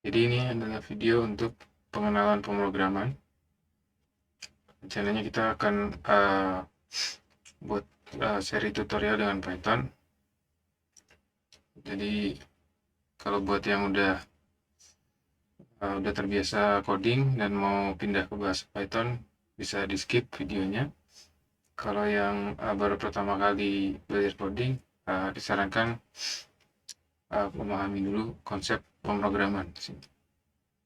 Jadi ini adalah video untuk pengenalan pemrograman. Rencananya kita akan buat seri tutorial dengan Python. Jadi kalau buat yang udah terbiasa coding dan mau pindah ke bahasa Python, bisa di skip videonya. Kalau yang baru pertama kali belajar coding, disarankan memahami dulu konsep pemrograman.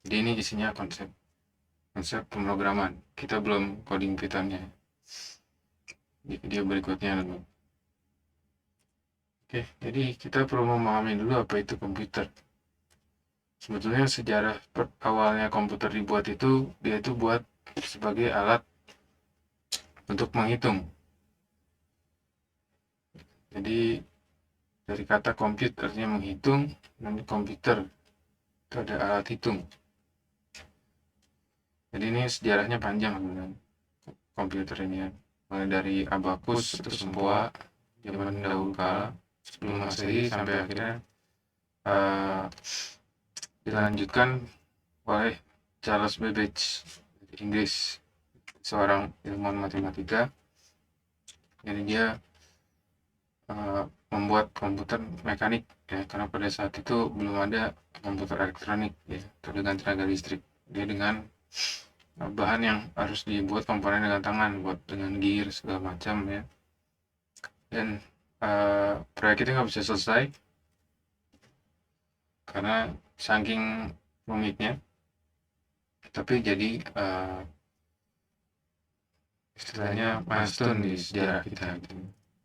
Jadi ini isinya konsep pemrograman. Kita belum coding Pythonnya. Di video berikutnya dulu. Oke, jadi kita perlu memahami dulu apa itu komputer. Sebetulnya sejarah awalnya komputer dibuat itu, dia itu buat sebagai alat untuk menghitung. Jadi dari kata compute artinya menghitung, dan komputer itu ada alat hitung. Jadi ini sejarahnya panjang sebenarnya komputer ini ya. Mulai dari abacus atau sempoa zaman dahulu kala sebelum Masehi sampai akhirnya dilanjutkan oleh Charles Babbage Inggris, seorang ilmuwan matematika. Jadi dia membuat komputer mekanik ya, karena pada saat itu belum ada komputer elektronik ya, atau dengan tenaga listrik. Dia dengan bahan yang harus dibuat komponen dengan tangan, buat dengan gear segala macam ya. Dan proyek itu nggak bisa selesai karena saking rumitnya. Tapi jadi istilahnya milestone di sejarah kita gitu.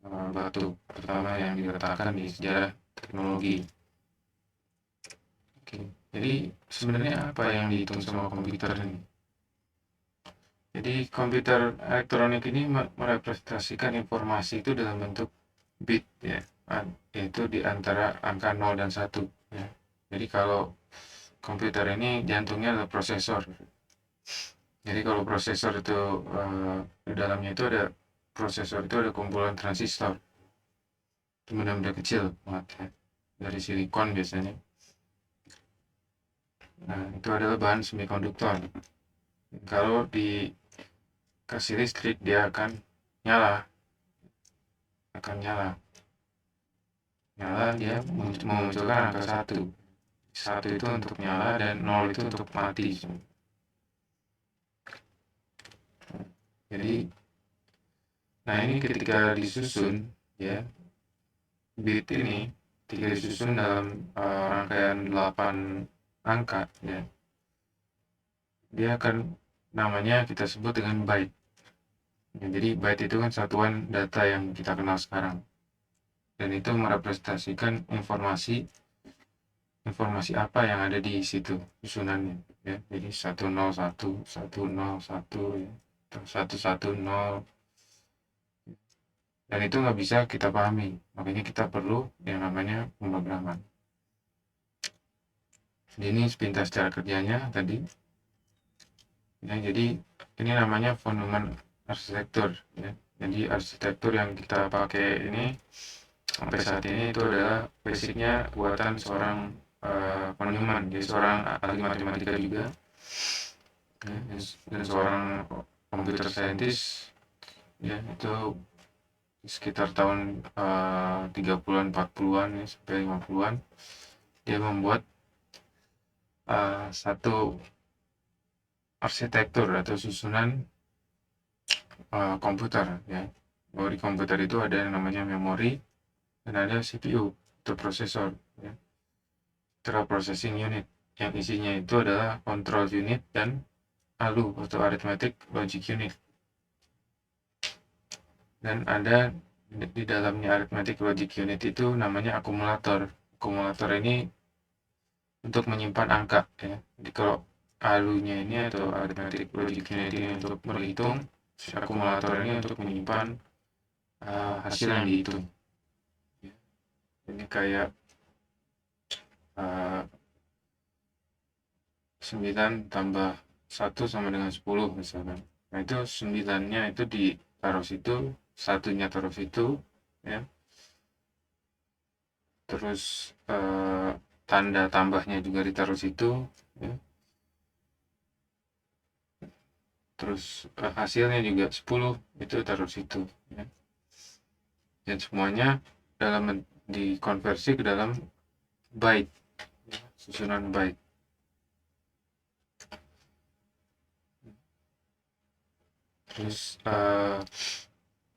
Batu pertama yang diletakkan di sejarah teknologi. Oke, jadi sebenarnya apa yang dihitung sama komputer ini? Jadi komputer elektronik ini merepresentasikan informasi itu dalam bentuk bit ya, yaitu di antara angka 0 dan 1 ya. Jadi kalau komputer ini jantungnya adalah prosesor. Jadi kalau prosesor itu di dalamnya itu ada prosesor itu ada kumpulan transistor. Itu benda-benda kecil banget ya. Dari silikon biasanya. Nah, itu adalah bahan semikonduktor. Kalau dikasih listrik dia akan nyala. Nyala dia memunculkan angka 1. 1 itu untuk nyala dan 0 itu untuk mati. Jadi nah ini ketika disusun ya, bit ini ketika disusun dalam rangkaian 8 angka ya, dia akan namanya kita sebut dengan byte ya. Jadi byte itu kan satuan data yang kita kenal sekarang, dan itu merepresentasikan informasi apa yang ada di situ susunannya ya. Jadi 101 101 ya, 110, dan itu nggak bisa kita pahami, makanya kita perlu yang namanya pemrograman. Jadi ini sepintas cara kerjanya tadi ya. Jadi ini namanya volume arsitektur ya. Jadi arsitektur yang kita pakai ini sampai saat ini itu adalah basicnya buatan seorang von Neumann, jadi seorang ahli matematika juga ya, dan seorang computer scientist ya. Itu sekitar tahun 30-an 40-an ya, sampai 50-an dia membuat satu arsitektur atau susunan komputer ya. Bahwa di komputer itu ada yang namanya memori dan ada CPU atau prosesor ya, Central Processing Unit, yang isinya itu adalah control unit dan ALU atau Arithmetic Logic Unit. Dan ada di dalamnya Arithmetic Logic Unit itu namanya akumulator. Akumulator ini untuk menyimpan angka ya. Jadi kalau ALU-nya ini atau Arithmetic Logic Unit ini untuk berhitung, akumulator ini untuk menyimpan hasil yang dihitung ya. Ini kayak 9 tambah 1 sama dengan 10 misalkan. Nah itu 9-nya itu ditaruh situ, 1-nya taruh situ ya. Terus tanda tambahnya juga ditaruh situ, ya. Terus hasilnya juga 10, itu taruh situ ya. Dan semuanya dikonversi ke dalam byte ya, susunan byte. Terus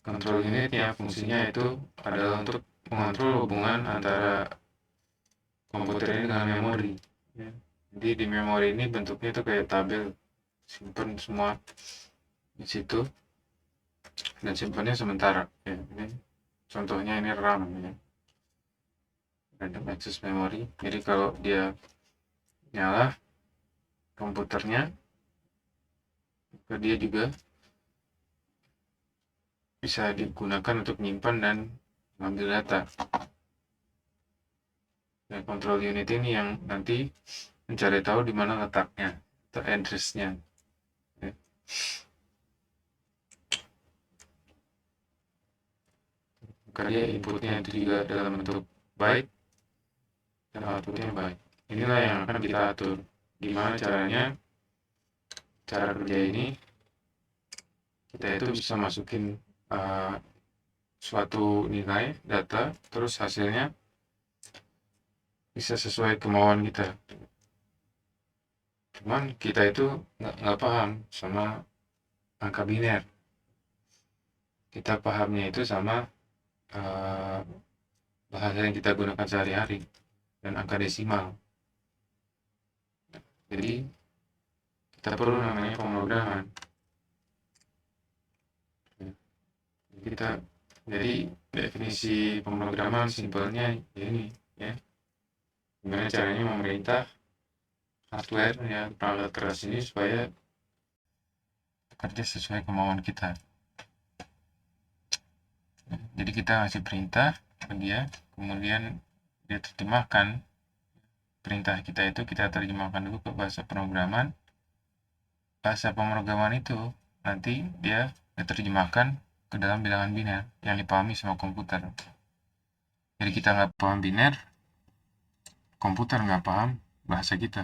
control unit yang fungsinya itu adalah untuk mengontrol hubungan antara komputer ini dengan memori ya. Jadi di memori ini bentuknya itu kayak tabel, simpan semua di situ dan simpannya sementara ya. Ini contohnya ini RAM ya, random access memory. Jadi kalau dia nyala komputernya, maka dia juga bisa digunakan untuk menyimpan dan mengambil data. Dan control unit ini yang nanti mencari tahu di mana letaknya atau address-nya ya. Maka dia inputnya itu juga dalam bentuk byte dan outputnya byte. Inilah yang akan kita atur gimana caranya. Cara kerja ini kita itu bisa masukin suatu nilai data, terus hasilnya bisa sesuai kemauan kita. Cuman kita itu nggak paham sama angka biner. Kita pahamnya itu sama bahasa yang kita gunakan sehari-hari dan angka desimal. Jadi kita perlu namanya pemrograman. Jadi definisi pemrograman simpelnya ini ya. Gimana caranya memerintah hardware ya, perangkat keras ini supaya bekerja sesuai kemauan kita. Jadi kita ngasih perintah ke dia, kemudian dia terjemahkan perintah kita itu, kita terjemahkan dulu ke bahasa pemrograman. Bahasa pemrograman itu nanti dia diterjemahkan ke dalam bilangan biner yang dipahami sama komputer. Jadi kita nggak paham biner, komputer nggak paham bahasa kita.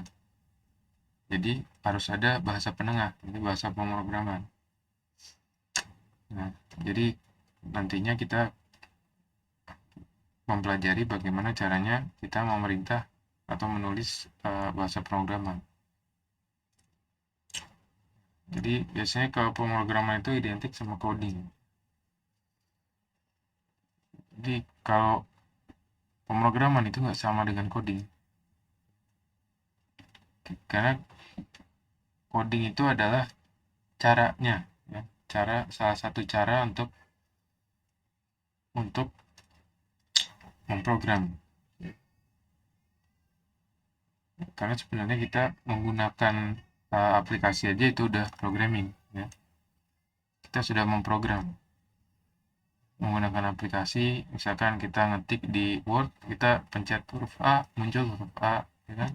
Jadi harus ada bahasa penengah, itu bahasa pemrograman. Nah, jadi nantinya kita mempelajari bagaimana caranya kita memerintah atau menulis bahasa pemrograman. Jadi biasanya kalau pemrograman itu identik sama coding. Jadi kalau pemrograman itu nggak sama dengan coding, karena coding itu adalah caranya ya, salah satu cara untuk memprogram. Karena sebenarnya kita menggunakan aplikasi aja itu udah programming ya. Kita sudah memprogram menggunakan aplikasi. Misalkan kita ngetik di Word, kita pencet huruf A, muncul huruf A ya kan?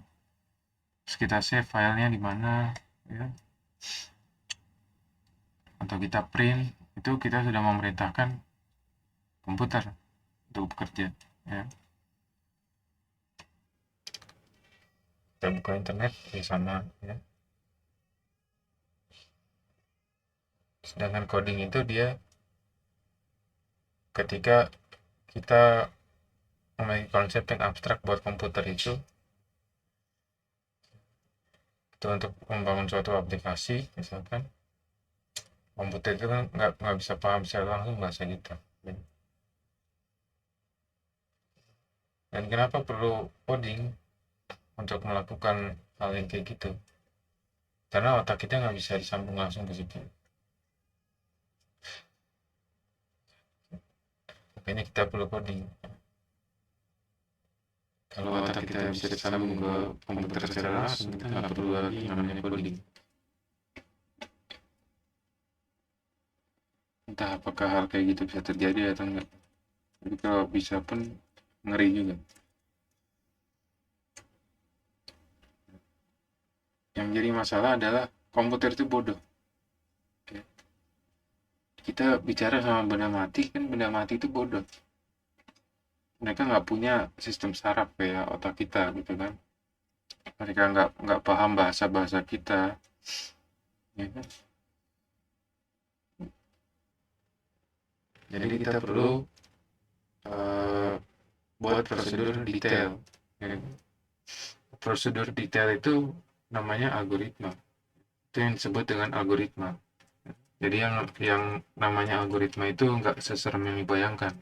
Terus kita save filenya di mana ya. Atau kita print, itu kita sudah memerintahkan komputer untuk bekerja ya. Kita buka internet ya sama ya. Sedangkan coding itu dia ketika kita memiliki konsep yang abstrak buat komputer itu untuk membangun suatu aplikasi, misalkan komputer itu kan nggak bisa paham secara langsung bahasa kita. Dan kenapa perlu coding untuk melakukan hal yang kayak gitu? Karena otak kita nggak bisa disambung langsung ke situ. Makanya kita perlu coding. Kalau otak kita bisa disambung ke komputer secara langsung, kita nggak perlu lagi namanya coding. Entah apakah hal kayak gitu bisa terjadi atau enggak. Tapi kalau bisa pun ngeri juga. Yang jadi masalah adalah komputer itu bodoh. Kita bicara sama benda mati, kan benda mati itu bodoh. Mereka nggak punya sistem saraf kayak otak kita gitu kan. mereka nggak paham bahasa kita, ya kan? Jadi kita perlu uh, buat prosedur detail, ya kan? Prosedur detail itu namanya algoritma, itu yang disebut dengan algoritma. Jadi yang namanya algoritma itu nggak seserem yang dibayangkan.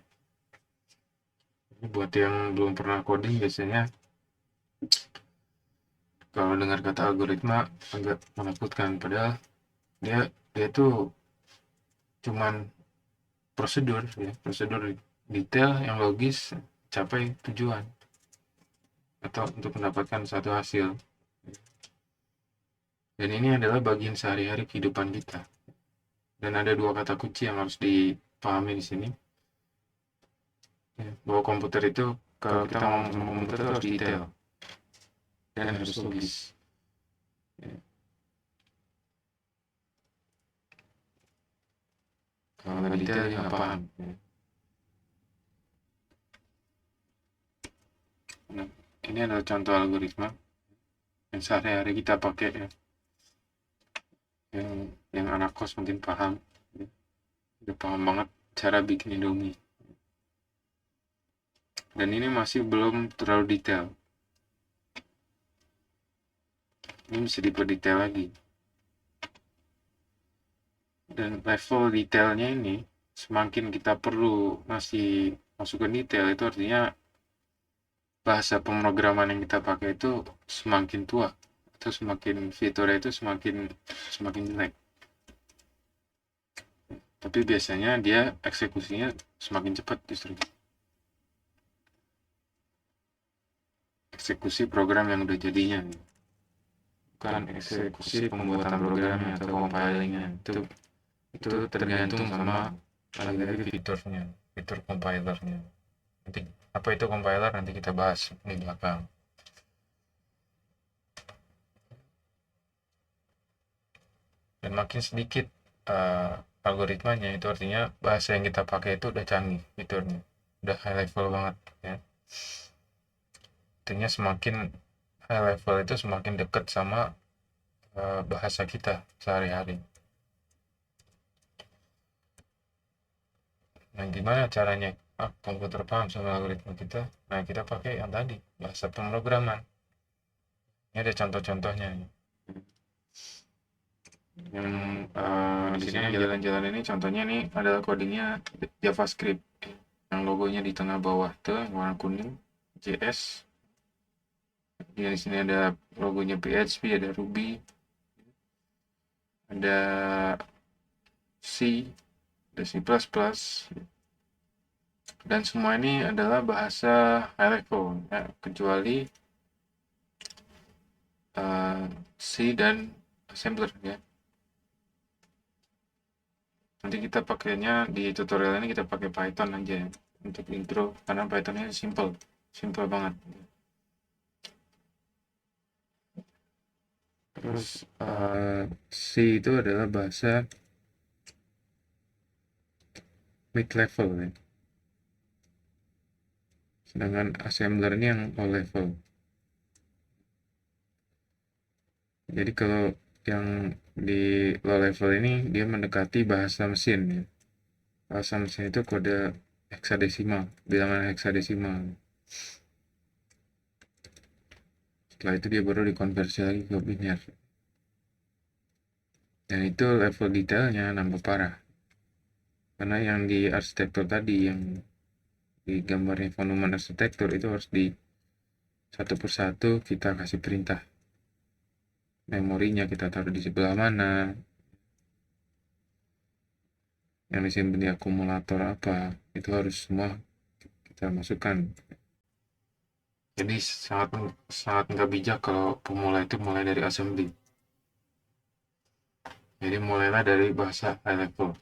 Buat yang belum pernah coding, biasanya kalau dengar kata algoritma agak menakutkan, padahal dia dia tuh cuman prosedur, ya, prosedur detail yang logis capai tujuan atau untuk mendapatkan satu hasil. Dan ini adalah bagian sehari-hari kehidupan kita. Dan ada dua kata kunci yang harus dipahami di sini, ya, bahwa komputer itu, kalau kita ngomong sama komputer itu harus detail dan harus logis, ya. Kalau nggak detail dia nggak paham, ya. Nah, ini adalah contoh algoritma yang sehari-hari kita pakai, ya. Yang anak kos mungkin paham, ya. Udah paham banget cara bikin Indomie. Dan ini masih belum terlalu detail. Ini bisa diperdetail lagi. Dan level detailnya ini, semakin kita perlu masukkan detail, itu artinya bahasa pemrograman yang kita pakai itu semakin tua, atau semakin fiturnya itu semakin jelek. Tapi biasanya dia eksekusinya semakin cepat justru. Eksekusi program yang udah jadinya, bukan eksekusi pembuatan programnya atau compilingnya. Itu tergantung sama lagi-lagi fiturnya, fitur compilernya. Nanti apa itu compiler nanti kita bahas di belakang. Dan makin sedikit algoritmanya, itu artinya bahasa yang kita pakai itu udah canggih fiturnya, udah high level banget, ya. Artinya semakin high level itu semakin dekat sama bahasa kita sehari-hari. Nah, gimana caranya komputer paham sama algoritma kita? Nah, kita pakai yang tadi, bahasa pemrograman. Ini ada contoh-contohnya. Yang di sini yang jalan-jalan ini contohnya nih adalah codingnya JavaScript. Yang logonya di tengah bawah tuh yang warna kuning, JS. Yang di sini ada logonya PHP, ada Ruby, ada C, ada C++. Dan semua ini adalah bahasa high level, ya, kecuali C dan assembler, ya. Nanti kita pakainya di tutorial ini, kita pakai Python aja, ya, untuk intro, karena Pythonnya simple banget. Terus C itu adalah bahasa mid level, ya. Sedangkan assembler ini yang low level. Jadi kalau yang di low level ini dia mendekati bahasa mesin, ya. Bahasa mesin itu kode heksadesimal, bilangan heksadesimal. Setelah itu dia baru dikonversi lagi ke biner. Dan itu level detailnya nambah parah. Karena yang di arsitektur tadi, yang di gambarnya volume arsitektur, itu harus di satu persatu kita kasih perintah. Memorinya kita taruh di sebelah mana, yang disimpan di akumulator apa, itu harus semua kita masukkan. Jadi sangat nggak bijak kalau pemula itu mulai dari assembly. Jadi mulailah dari bahasa high level.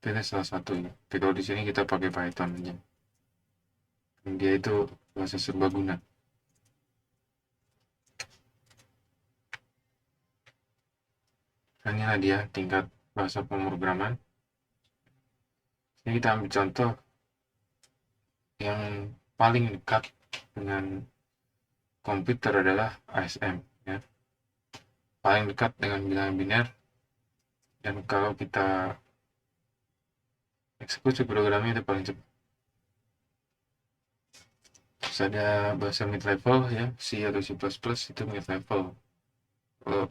Ini salah satunya. Tapi kalau di sini kita pakai Python aja. Dia itu bahasa serbaguna. Inilah dia tingkat bahasa pemrograman. Ini kita ambil contoh yang paling dekat dengan komputer adalah ASM, ya, paling dekat dengan bilangan biner. Dan kalau kita eksekusi programnya itu paling cepat. Terus ada bahasa mid level, ya, C atau C++ itu mid level. Kalau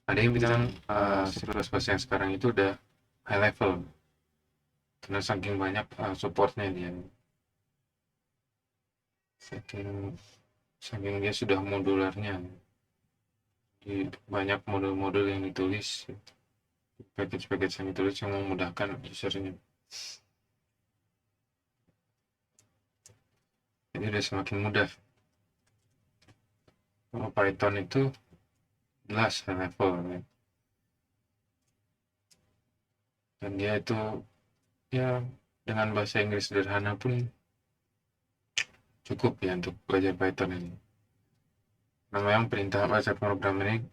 ada yang bilang C++ yang sekarang itu udah high level karena saking banyak supportnya dia, saking dia sudah modularnya. Jadi banyak modul-modul yang ditulis, package-package yang ditulis yang memudahkan usernya. Jadi udah semakin mudah. Kalau Python itu jelas high level, ya. Dan dia itu, ya, dengan bahasa Inggris sederhana pun cukup ya untuk belajar Python ini. Nah, memang perintah bahasa program ini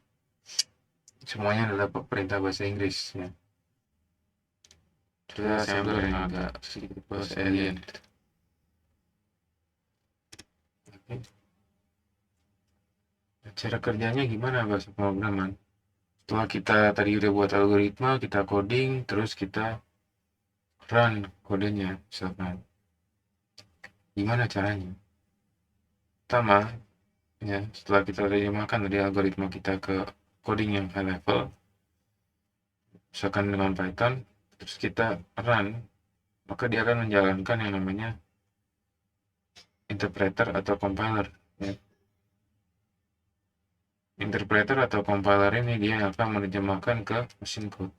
semuanya adalah perintah bahasa Inggris, ya. Terus assembler yang agak sedikit bahasa alien. Cara kerjanya gimana bahasa pemrograman? Setelah kita tadi udah buat algoritma, kita coding, terus kita run kodenya, misalkan. Gimana caranya? Pertama, ya, setelah kita terjemahkan dari algoritma kita ke coding yang high level, misalkan dengan Python, terus kita run, maka dia akan menjalankan yang namanya interpreter atau compiler, ya. Interpreter atau compiler ini dia akan menerjemahkan ke mesin code.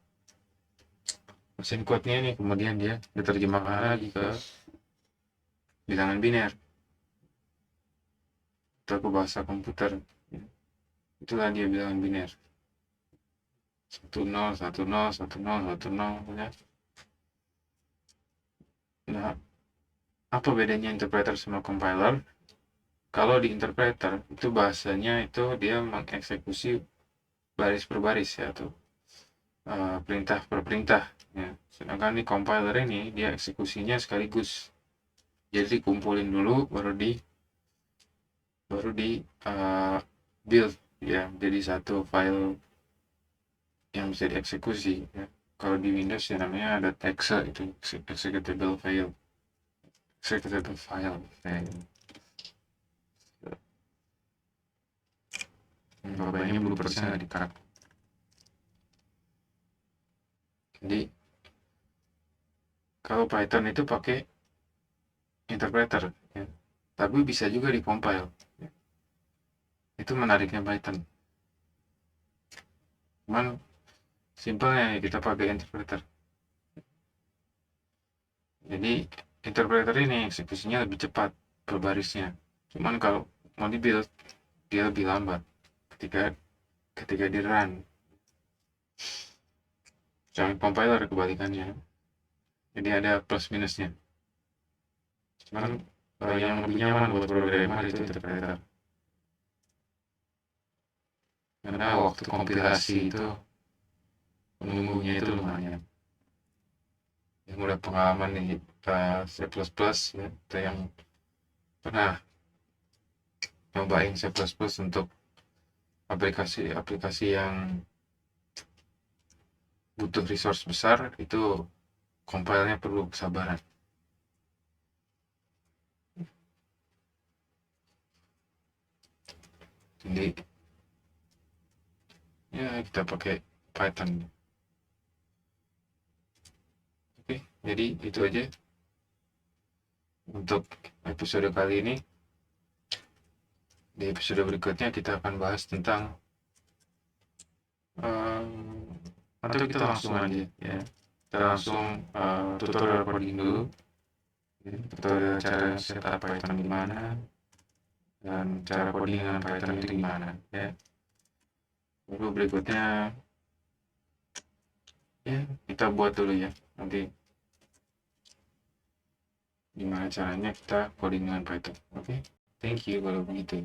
Mesin code-nya ini kemudian dia diterjemahkan lagi ke bilangan biner atau ke bahasa komputer. Itulah dia bilangan biner. 10 10 10 10, ya. Nah, apa bedanya interpreter sama compiler? Kalau di interpreter itu bahasanya itu dia mengeksekusi baris per baris, ya, atau perintah per perintah, ya. Sedangkan di compiler ini dia eksekusinya sekaligus. Jadi kumpulin dulu baru di build, ya, jadi satu file yang bisa dieksekusi, ya. Kalau di Windows ya namanya ada exe, itu executable file. Bapaknya belum persen nggak di-cut. Jadi kalau Python itu pakai interpreter, ya, tapi bisa juga di-compile, ya. Itu menariknya Python. Cuman simpelnya kita pakai interpreter. Jadi interpreter ini eksekusinya lebih cepat per barisnya. Cuman kalau mau di-build dia lebih lambat ketika di run. Jangan compiler kebalikannya. Jadi ada plus minusnya. Cuman yang lebih nyaman buat programmer itu interpreter. Karena waktu kompilasi itu menunggunya itu lumayan. Yang udah pengalaman di C++, ya, atau yang pernah nyobain C++ untuk aplikasi yang butuh resource besar, itu compile-nya perlu kesabaran. Jadi ya kita pakai Python. Oke, jadi itu aja untuk episode kali ini. Di episode berikutnya kita akan bahas tentang atau kita langsung aja, ya, kita langsung tutorial coding dulu, ya, tutorial cara setup Python gimana dan cara coding dengan Python itu gimana, ya. Lalu berikutnya, ya, kita buat dulu, ya, nanti gimana caranya kita coding dengan Python. Oke, thank you kalau begitu.